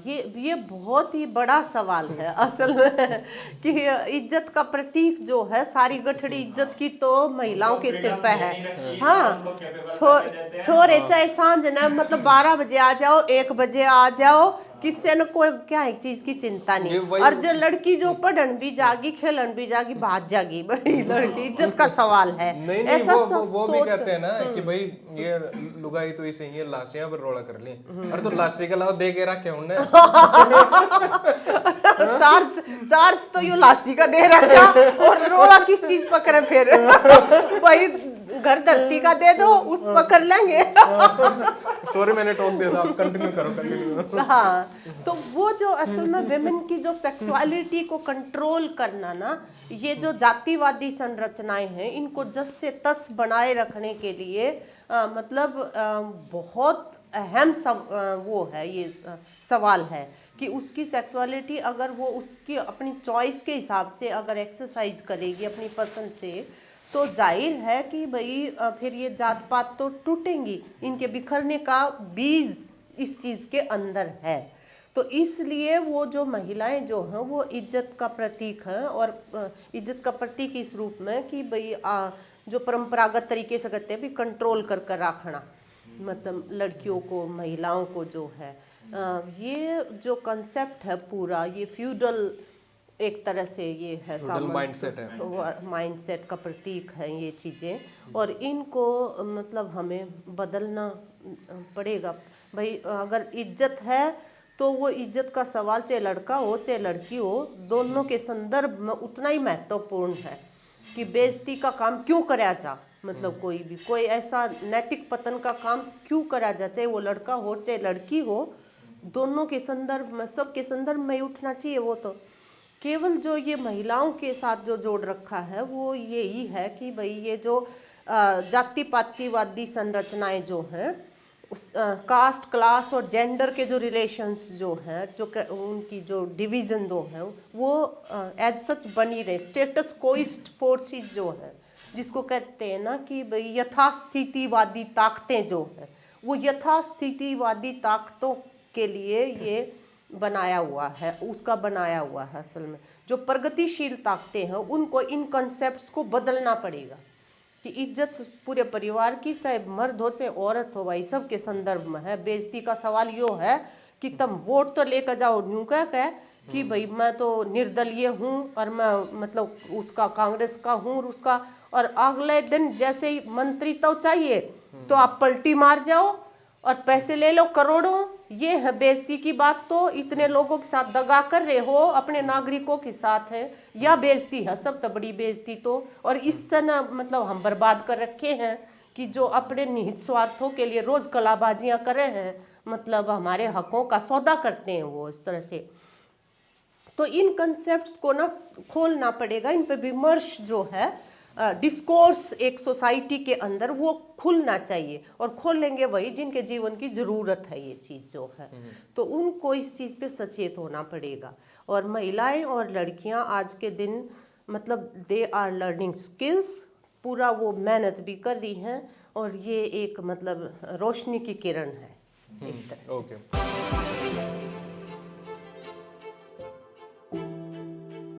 ये बहुत ही बड़ा सवाल है असल में कि इज्जत का प्रतीक जो है, सारी गठड़ी इज्जत की तो महिलाओं के सिर पे है। हाँ, छोरे चाहे सांझ ना, मतलब 12 बजे आ जाओ, 1 बजे आ जाओ, किससे न कोई क्या एक चीज की चिंता नहीं। और जो लड़की जो पढ़न भी जागी, खेलन भी जागी, भाग जागी, भाई लड़की इज्जत का सवाल है। नहीं ऐसा वो भी कहते हैं ना कि भाई ये लुगाई तो ऐसे ही लाशियां पर रोड़ा कर ली, अरे तो लाशी के अलावा दे के रखे उनने। चार्ज तो यू लासी का दे रखा, और रोड़ा किस चीज पकड़े फिर? भाई घर धरती का दे दो, उस पकड़ लेंगे। सॉरी मैंने टोक दिया था, आप कंटिन्यू करो। हाँ, तो वो जो असल में विमेन की जो सेक्सुअलिटी को कंट्रोल करना ना, ये जो जातिवादी संरचनाएं हैं, इनको जस से तस बनाए रखने के लिए मतलब बहुत अहम वो है, ये सवाल है कि उसकी सेक्सुअलिटी अगर वो उसकी अपनी चॉइस के हिसाब से अगर एक्सरसाइज करेगी अपनी पसंद से, तो जाहिर है कि भाई फिर ये जात पात तो टूटेंगी, इनके बिखरने का बीज इस चीज़ के अंदर है। तो इसलिए वो जो महिलाएं जो हैं वो इज्जत का प्रतीक हैं, और इज्जत का प्रतीक इस रूप में कि भाई जो परंपरागत तरीके से कहते हैं भी कंट्रोल कर कर रखना, मतलब लड़कियों को, महिलाओं को जो है, ये जो कंसेप्ट है पूरा, ये फ्यूडल एक तरह से ये है, माइंडसेट का प्रतीक है ये चीज़ें, और इनको मतलब हमें बदलना पड़ेगा भाई। अगर इज्जत है तो वो इज्जत का सवाल चाहे लड़का हो चाहे लड़की हो, दोनों के संदर्भ में उतना ही महत्वपूर्ण है कि बेइज्जती का काम क्यों कराया जा, मतलब कोई ऐसा नैतिक पतन का काम क्यों करा जा, चाहे वो लड़का हो चाहे लड़की हो, दोनों के संदर्भ में, सबके संदर्भ में उठना चाहिए। वो तो केवल जो ये महिलाओं के साथ जो जोड़ रखा है वो यही है कि भाई ये जो जाति पातिवादी संरचनाएं जो हैं, उस कास्ट, क्लास और जेंडर के जो रिलेशंस जो हैं, जो उनकी जो डिवीज़न जो हैं, वो एज सच बनी रहे। स्टेटस कोइस्ट फोर्सेस जो हैं, जिसको कहते हैं ना कि भाई यथास्थितिवादी ताकतें जो हैं, वो यथास्थितिवादी ताकतों के लिए ये बनाया हुआ है, उसका बनाया हुआ है। असल में जो प्रगतिशील ताकतें हैं उनको इन कॉन्सेप्ट्स को बदलना पड़ेगा कि इज्जत पूरे परिवार की, चाहे मर्द हो चाहे औरत हो, भाई सब के संदर्भ में है। बेइज्जती का सवाल यो है कि तुम वोट तो लेकर जाओ, यूं कह कि भाई मैं तो निर्दलीय हूँ और मैं मतलब उसका कांग्रेस का हूँ, उसका, और अगले दिन जैसे ही मंत्री तो चाहिए तो आप पलटी मार जाओ और पैसे ले लो करोड़ों। ये है बेइज्जती की बात। तो इतने लोगों के साथ दगा कर रहे हो, अपने नागरिकों के साथ है, या बेइज्जती है, सब तो बड़ी बेइज्जती। तो और इससे ना मतलब हम बर्बाद कर रखे हैं कि जो अपने निहित स्वार्थों के लिए रोज कलाबाजियां कर रहे हैं, मतलब हमारे हकों का सौदा करते हैं वो इस तरह से। तो इन कंसेप्ट्स को ना खोलना पड़ेगा, इन पे विमर्श जो है, डिस्कोर्स एक सोसाइटी के अंदर वो खुलना चाहिए, और खोलेंगे वही जिनके जीवन की ज़रूरत है ये चीज़ जो है। तो उनको इस चीज़ पे सचेत होना पड़ेगा। और महिलाएं और लड़कियां आज के दिन मतलब दे आर लर्निंग स्किल्स, पूरा वो मेहनत भी कर रही हैं, और ये एक मतलब रोशनी की किरण है एक तरह से। ओके।